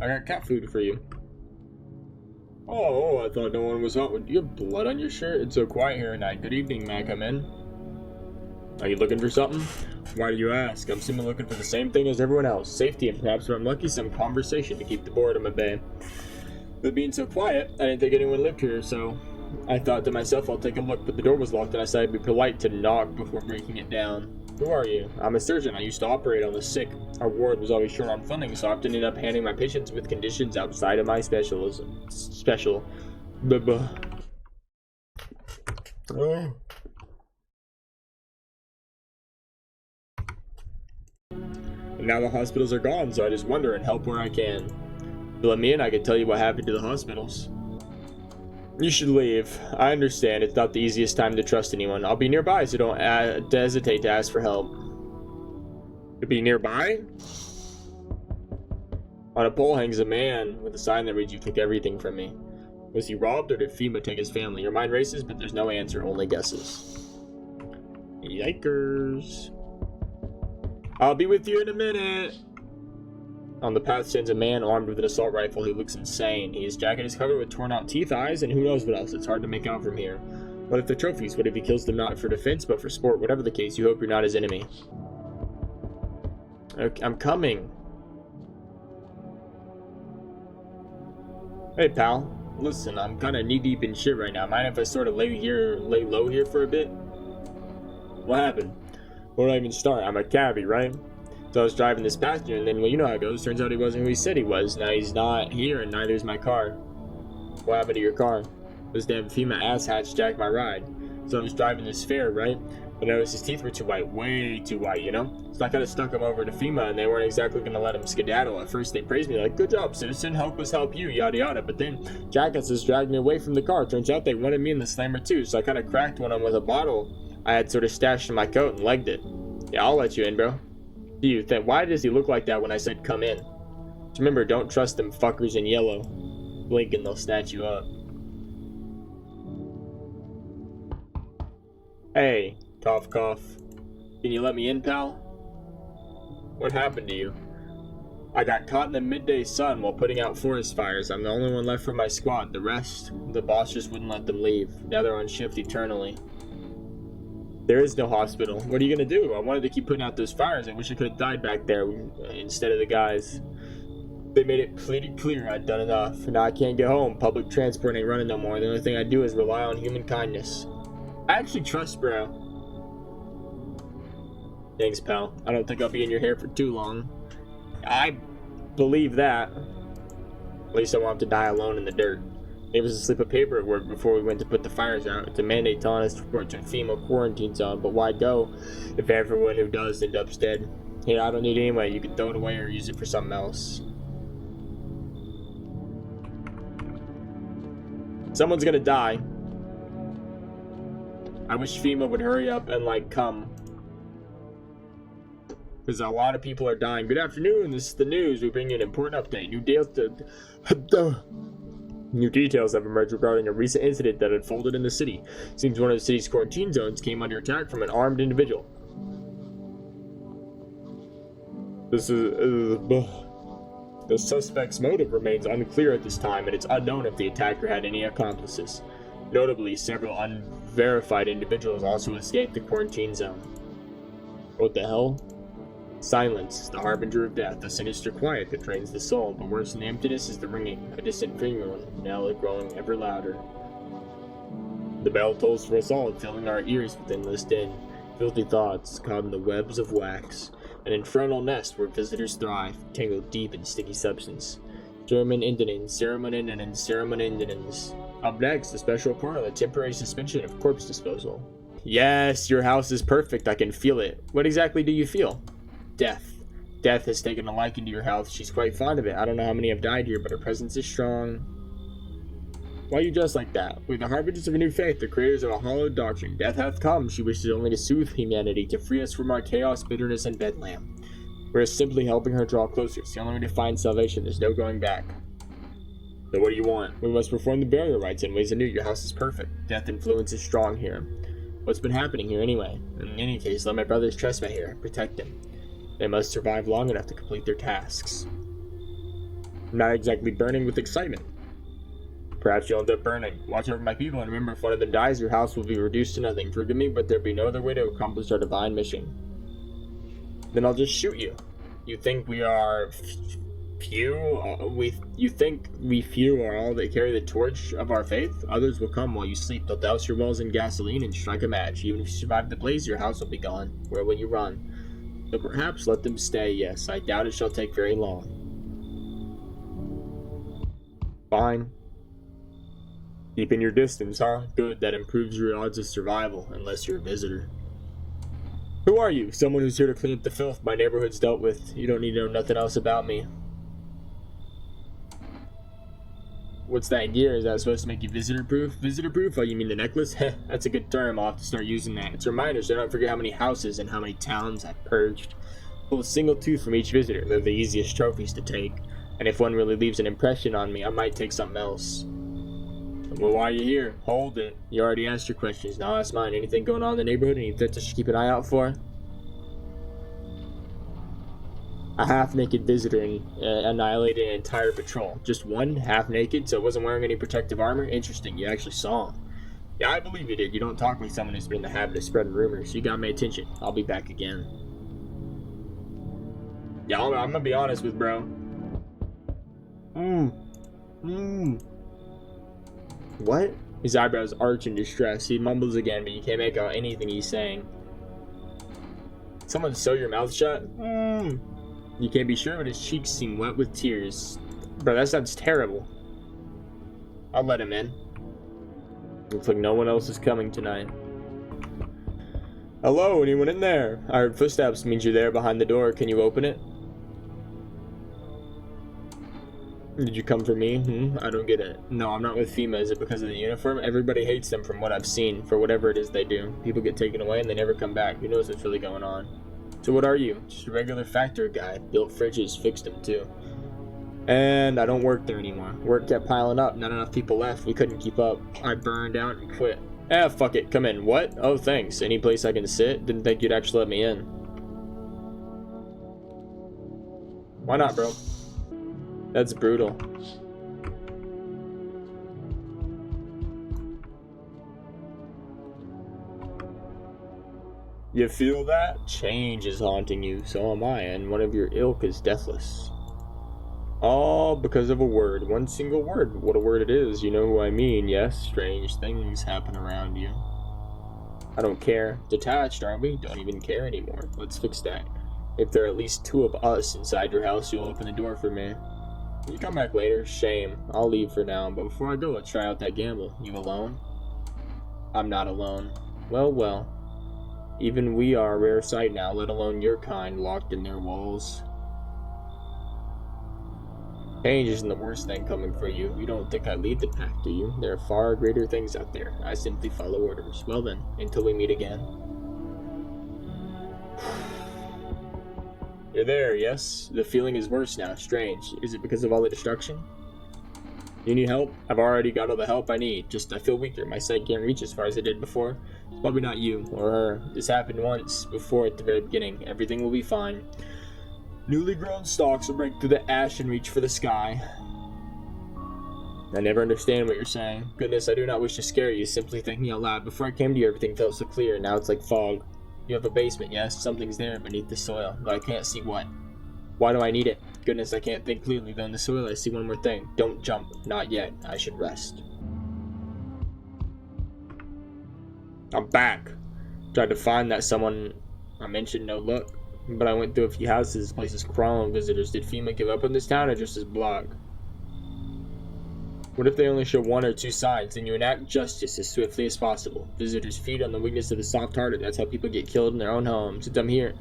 I got cat food for you. Oh, I thought no one was home. Do you have blood on your shirt? It's so quiet here at night. Good evening, may I come in? Are you looking for something? Why do you ask? I'm simply looking for the same thing as everyone else. Safety and perhaps if I'm lucky, some conversation to keep the boredom at bay. But being so quiet, I didn't think anyone lived here, so I thought to myself, I'll take a look, but the door was locked and I said I'd be polite to knock before breaking it down. Who are you? I'm a surgeon. I used to operate on the sick. Our ward was always short on funding, so I often ended up handling my patients with conditions outside of my specialism. Oh. And now the hospitals are gone, so I just wonder and help where I can. If you let me in, I can tell you what happened to the hospitals. You should leave. I understand it's not the easiest time to trust anyone. I'll be nearby, so don't hesitate to ask for help. To be nearby? On a pole hangs a man with a sign that reads, "You took everything from me." Was he robbed or did FEMA take his family? Your mind races, but there's no answer, only guesses. Yikers. I'll be with you in a minute. On the path stands a man armed with an assault rifle who looks insane. His jacket is covered with torn out teeth, eyes, and who knows what else. It's hard to make out from here. What if they're trophies? What if he kills them not for defense, but for sport? Whatever the case, you hope you're not his enemy. Okay, I'm coming. Hey, pal. Listen, I'm kind of knee-deep in shit right now. Mind if I sort of lay low here for a bit? What happened? Where do I even start? I'm a cabbie, right? So I was driving this passenger, and then, well, you know how it goes. Turns out he wasn't who he said he was. Now he's not here, and neither is my car. What happened to your car? This damn FEMA asshatch jacked my ride. So I was driving this fare, right? But I noticed his teeth were too white, way too white, you know? So I kind of stuck him over to FEMA, and they weren't exactly going to let him skedaddle. At first, they praised me, like, good job, citizen, help us help you, yada yada. But then, jackasses dragged me away from the car. Turns out they wanted me in the slammer too, so I kind of cracked one of them with a bottle I had sort of stashed in my coat and legged it. Yeah, I'll let you in, bro. Do you think, why does he look like that when I said come in? Just remember, don't trust them fuckers in yellow. Blink and they'll snatch you up. Hey, cough cough. Can you let me in, pal? What happened to you? I got caught in the midday sun while putting out forest fires. I'm the only one left from my squad. The rest, the boss just wouldn't let them leave. Now they're on shift eternally. There is no hospital. What are you gonna do? I wanted to keep putting out those fires. I wish I could have died back there instead of the guys. They made it pretty clear I'd done enough. Now I can't get home. Public transport ain't running no more. The only thing I do is rely on human kindness. I actually trust bro. Thanks, pal. I don't think I'll be in your hair for too long. I believe that. At least I won't have to die alone in the dirt. Gave us a slip of paper at work before we went to put the fires out. It's a mandate telling us to report to a FEMA quarantine zone, but why go if everyone who does ends up dead? Here, I don't need it anyway. You can throw it away or use it for something else. Someone's gonna die. I wish FEMA would hurry up and, like, come. Because a lot of people are dying. Good afternoon, this is the news. We bring you an important update. New details have emerged regarding a recent incident that unfolded in the city. Seems one of the city's quarantine zones came under attack from an armed individual. The suspect's motive remains unclear at this time, and it's unknown if the attacker had any accomplices. Notably, several unverified individuals also escaped the quarantine zone. What the hell? Silence, the harbinger of death, a sinister quiet that drains the soul, but worse than the emptiness is the ringing, a distant funeral knell growing ever louder. The bell tolls for us all, filling our ears with endless din, filthy thoughts caught in the webs of wax, an infernal nest where visitors thrive, tangled deep in sticky substance. German indinins, ceremonin and ceremonindinins. Up next, a special report on the temporary suspension of corpse disposal. Yes, your house is perfect, I can feel it. What exactly do you feel? Death. Death has taken a liking to your house. She's quite fond of it. I don't know how many have died here, but her presence is strong. Why are you dressed like that? We're the harbingers of a new faith, the creators of a hallowed doctrine. Death hath come. She wishes only to soothe humanity, to free us from our chaos, bitterness, and bedlam. We're simply helping her draw closer. It's the only way to find salvation. There's no going back. So what do you want? We must perform the burial rites in ways anew. Your house is perfect. Death influence is strong here. What's been happening here anyway? In any case, let my brothers trespass here. Protect them. They must survive long enough to complete their tasks. I'm not exactly burning with excitement. Perhaps you'll end up burning. Watch over my people, and remember, if one of them dies, your house will be reduced to nothing. Forgive me, but there'll be no other way to accomplish our divine mission. Then I'll just shoot you. You think we are few? You think we few are all that carry the torch of our faith? Others will come while you sleep. They'll douse your walls in gasoline and strike a match. Even if you survive the blaze, your house will be gone. Where will you run? So perhaps let them stay, yes. I doubt it shall take very long. Fine. Keeping your distance, huh? Good, that improves your odds of survival, unless you're a visitor. Who are you? Someone who's here to clean up the filth my neighborhood's dealt with. You don't need to know nothing else about me. What's that gear? Is that supposed to make you visitor-proof? Visitor-proof? Oh, you mean the necklace? Heh, that's a good term. I'll have to start using that. It's a reminder so I don't forget how many houses and how many towns I've purged. Pull a single tooth from each visitor. They're the easiest trophies to take. And if one really leaves an impression on me, I might take something else. Well, why are you here? Hold it. You already asked your questions. Now ask mine. Anything going on in the neighborhood? Any threats I should keep an eye out for? A half-naked visitor annihilated an entire patrol. Just one, half-naked, so it wasn't wearing any protective armor? Interesting, you actually saw him. Yeah, I believe you did. You don't talk like someone who's been in the habit of spreading rumors. You got my attention. I'll be back again. Yeah, I'm gonna be honest with bro. What? His eyebrows arch in distress. He mumbles again, but you can't make out anything he's saying. Someone sew your mouth shut? You can't be sure, but his cheeks seem wet with tears. Bro, that sounds terrible. I'll let him in. Looks like no one else is coming tonight. Hello, anyone in there? I heard footsteps. Means you're there behind the door. Can you open it? Did you come for me? I don't get it. No, I'm not with FEMA. Is it because of the uniform? Everybody hates them from what I've seen, for whatever it is they do. People get taken away and they never come back. Who knows what's really going on? So what are you? Just a regular factory guy. Built fridges, fixed them too. And I don't work there anymore. Work kept piling up. Not enough people left. We couldn't keep up. I burned out and quit. Fuck it. Come in. What? Oh, thanks. Any place I can sit? Didn't think you'd actually let me in. Why not, bro? That's brutal. You feel that? Change is haunting you, so am I, and one of your ilk is deathless. All because of a word, one single word. What a word it is, you know who I mean, yes? Strange things happen around you. I don't care. Detached, aren't we? Don't even care anymore. Let's fix that. If there are at least two of us inside your house, you'll open the door for me. You come back later? Shame. I'll leave for now, but before I go, let's try out that gamble. You alone? I'm not alone. Well, well. Even we are a rare sight now, let alone your kind, locked in their walls. Change isn't the worst thing coming for you. You don't think I lead the pack, do you? There are far greater things out there. I simply follow orders. Well then, until we meet again. You're there, yes? The feeling is worse now. Strange. Is it because of all the destruction? You need help? I've already got all the help I need. Just I feel weaker. My sight can't reach as far as it did before. It's probably not you or her. This happened once before at the very beginning. Everything will be fine. Newly grown stalks will break through the ash and reach for the sky. I never understand what you're saying. Goodness, I do not wish to scare you, simply thinking out loud. Before I came to you, everything felt so clear. Now it's like fog. You have a basement, yes? Something's there beneath the soil, but I can't see what. Why do I need it? Goodness, I can't think clearly, though in the soil I see one more thing. Don't jump. Not yet. I should rest. I'm back. Tried to find that someone I mentioned, no luck. But I went through a few houses. This place is crawling with visitors. Did FEMA give up on this town or just this blog? What if they only show one or two sides, and you enact justice as swiftly as possible? Visitors feed on the weakness of the soft-hearted. That's how people get killed in their own homes. Since I'm here,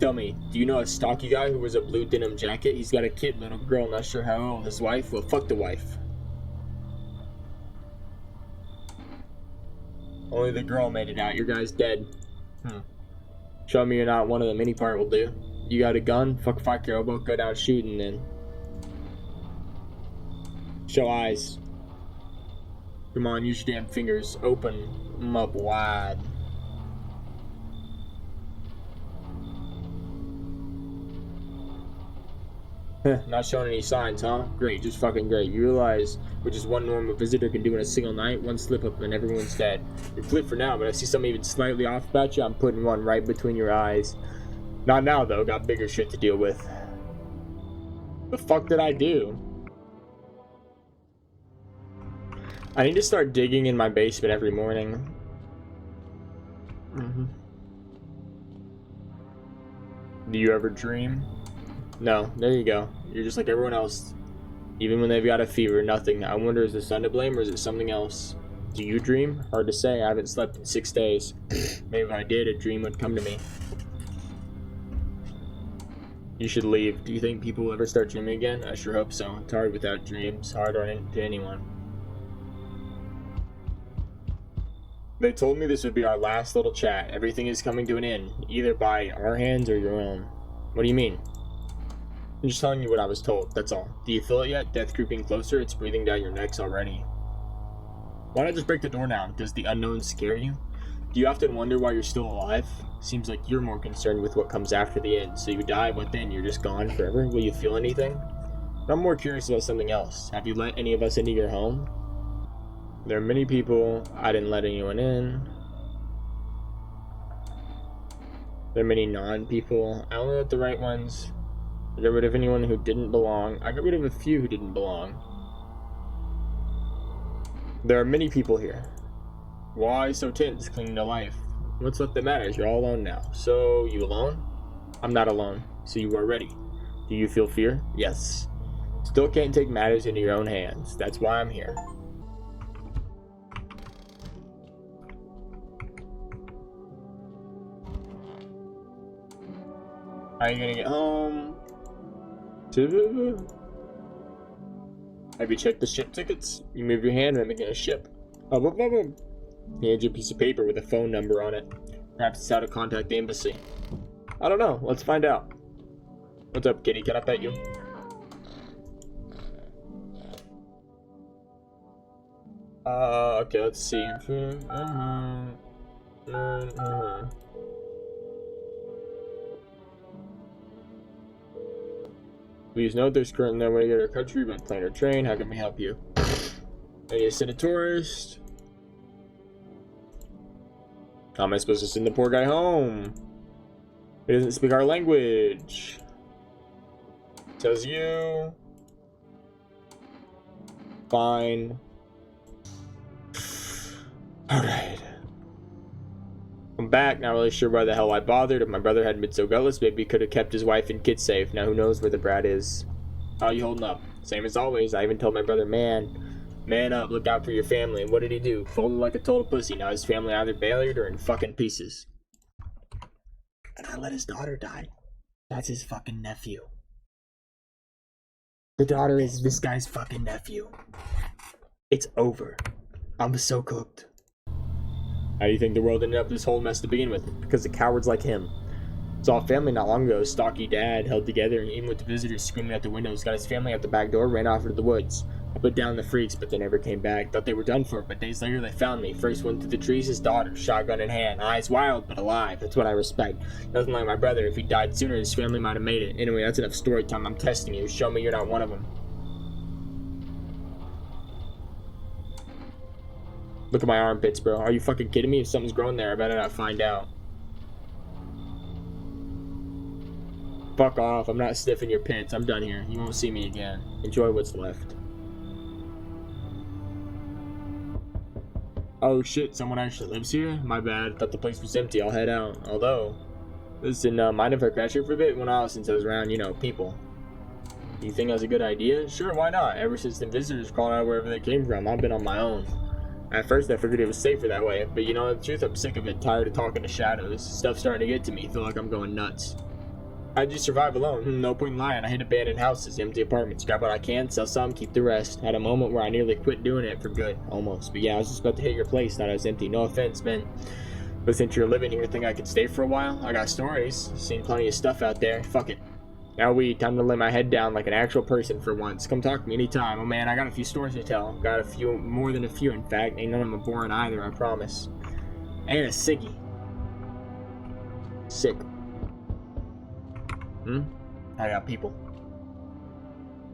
tell me, do you know a stocky guy who wears a blue denim jacket? He's got a kid, little girl, not sure how old. His wife? Well, fuck the wife. Only the girl made it out. Your guy's dead. Show me you're not one of them. Any part will do. You got a gun? Fuck 5-year-old. Both go down shooting then. Show eyes. Come on, use your damn fingers. Open them up wide. Not showing any signs, huh? Great, just fucking great. You realize which is one normal visitor can do in a single night? One slip up and everyone's dead. You're clear for now, but I see something even slightly off about you. I'm putting one right between your eyes. Not now, though. Got bigger shit to deal with. The fuck did I do? I need to start digging in my basement every morning. Do you ever dream? No, there you go. You're just like everyone else. Even when they've got a fever, nothing. I wonder, is the sun to blame or is it something else? Do you dream? Hard to say. I haven't slept in 6 days. Maybe if I did, a dream would come to me. You should leave. Do you think people will ever start dreaming again? I sure hope so. It's hard without dreams. Hard on to anyone. They told me this would be our last little chat. Everything is coming to an end, either by our hands or your own. What do you mean? I'm just telling you what I was told, that's all. Do you feel it yet? Death creeping closer? It's breathing down your necks already. Why not just break the door down? Does the unknown scare you? Do you often wonder why you're still alive? Seems like you're more concerned with what comes after the end. So you die, what then? You're just gone forever? Will you feel anything? I'm more curious about something else. Have you let any of us into your home? There are many people. I didn't let anyone in. There are many non-people. I only let the right ones. I got rid of anyone who didn't belong. I got rid of a few who didn't belong. There are many people here. Why so tense, clinging to life? What's left that matters? You're all alone now. So, you alone? I'm not alone. So you are ready. Do you feel fear? Yes. Still can't take matters into your own hands. That's why I'm here. How are you gonna get home? Have you checked the ship tickets? You move your hand and make a ship. He hands you a piece of paper with a phone number on it. Perhaps it's how to contact the embassy. I don't know. Let's find out. What's up, kitty? Can I pet you? Okay, let's see. Please note there's currently no way to get to our country by plane or train. How can we help you? Are you send a tourist? How am I supposed to send the poor guy home? He doesn't speak our language. Says you. Fine. Alright. I'm back, not really sure why the hell I bothered. If my brother hadn't been so gutless, maybe he could have kept his wife and kids safe. Now who knows where the brat is. How you holding up? Same as always. I even told my brother, man up, look out for your family. And what did he do? Folded like a total pussy. Now his family either buried or in fucking pieces. And I let his daughter die. That's his fucking nephew. The daughter is this guy's fucking nephew. It's over. I'm so cooked. How do you think the world ended up this whole mess to begin with? Because of cowards like him. Saw a family not long ago, stocky dad, held together, and even with the visitors screaming out the windows, got his family out the back door, ran off into the woods. I put down the freaks, but they never came back. Thought they were done for, but days later they found me. First one through the trees, his daughter, shotgun in hand. Eyes wild, but alive. That's what I respect. Nothing like my brother. If he died sooner, his family might have made it. Anyway, that's enough story time. I'm testing you. Show me you're not one of them. Look at my armpits, bro. Are you fucking kidding me? If something's growing there, I better not find out. Fuck off. I'm not sniffing your pits. I'm done here. You won't see me again. Enjoy what's left. Oh shit, someone actually lives here? My bad. Thought the place was empty. I'll head out. Although, listen, mind if I crash here for a bit? It went off since I was around, people. You think that's a good idea? Sure, why not? Ever since the visitors crawled out wherever they came from, I've been on my own. At first, I figured it was safer that way, but the truth, I'm sick of it. Tired of talking to shadows. Stuff's starting to get to me. Feel like I'm going nuts. How'd you survive alone? No point in lying. I hate abandoned houses, empty apartments. Grab what I can, sell some, keep the rest. Had a moment where I nearly quit doing it for good. Almost. But yeah, I was just about to hit your place. Thought I was empty. No offense, man. But since you're living here, think I could stay for a while? I got stories. Seen plenty of stuff out there. Fuck it. Now time to lay my head down like an actual person for once. Come talk to me anytime. Oh man, I got a few stories to tell. Got a few, more than a few in fact. Ain't none of them boring either, I promise. And a sickie. Sick. I got people.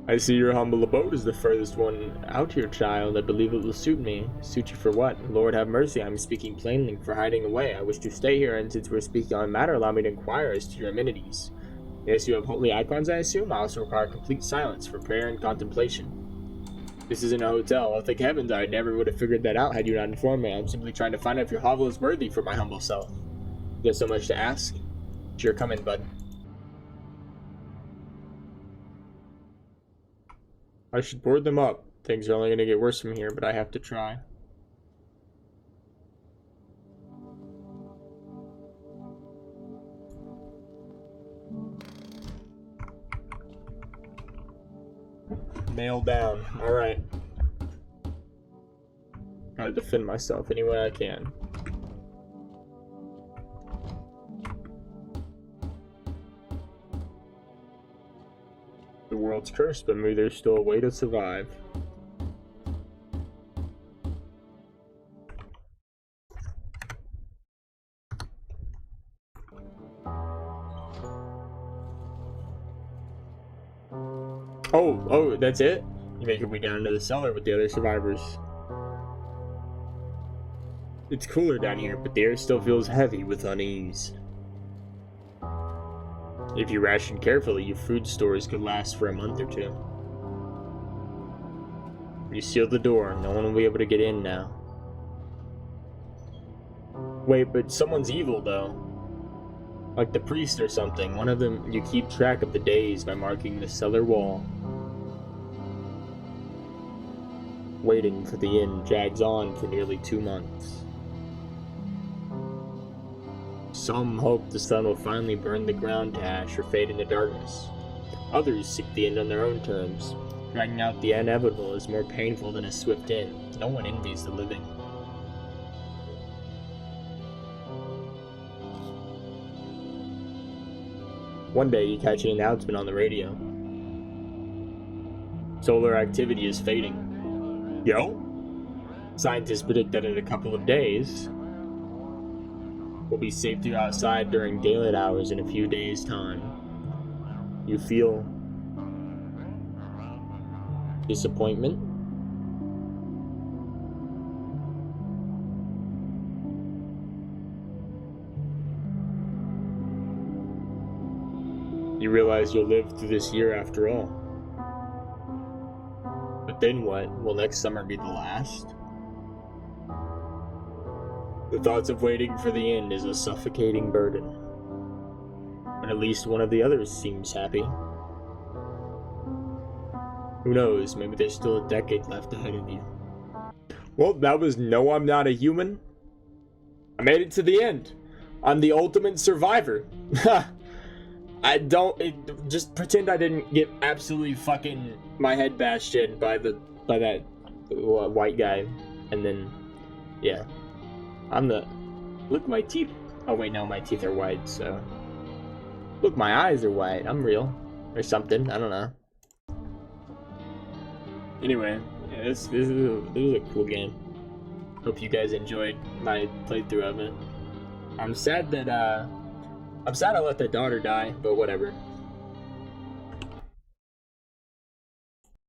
I see your humble abode is the furthest one out here, child. I believe it will suit me. Suit you for what? Lord have mercy, I'm speaking plainly. For hiding away. I wish to stay here, and since we're speaking on matter, allow me to inquire as to your amenities. Yes, you have holy icons, I assume. I also require complete silence for prayer and contemplation. This isn't a hotel. Oh, thank heavens, I never would have figured that out had you not informed me. I'm simply trying to find out if your hovel is worthy for my humble self. You have so much to ask? Sure, come in, bud. I should board them up. Things are only going to get worse from here, but I have to try. Nailed down. Alright. Gotta defend myself any way I can. The world's cursed, but maybe there's still a way to survive. Oh, that's it? You make your way down into the cellar with the other survivors. It's cooler down here, but the air still feels heavy with unease. If you ration carefully, your food stores could last for a month or two. You seal the door, no one will be able to get in now. Wait, but someone's evil though. Like the priest or something. One of them, you keep track of the days by marking the cellar wall. Waiting for the end drags on for nearly 2 months. Some hope the sun will finally burn the ground to ash or fade into darkness. Others seek the end on their own terms. Dragging out the inevitable is more painful than a swift end. No one envies the living. One day you catch an announcement on the radio. Solar activity is fading. Yo? Scientists predict that in a couple of days, we'll be safe to go outside during daylight hours in a few days' time. You feel disappointment? You realize you'll live through this year after all. But then what? Will next summer be the last? The thoughts of waiting for the end is a suffocating burden. But at least one of the others seems happy. Who knows, maybe there's still a decade left ahead of you. Well, that was No, I'm Not a Human. I made it to the end. I'm the ultimate survivor. Just pretend I didn't get absolutely fucking my head bashed in by that white guy, and then, yeah. Look, my teeth. Oh wait, no, my teeth are white, so. Look, my eyes are white. I'm real. Or something, I don't know. Anyway, yeah, this is a cool game. Hope you guys enjoyed my playthrough of it. I'm sad I let the daughter die, but whatever.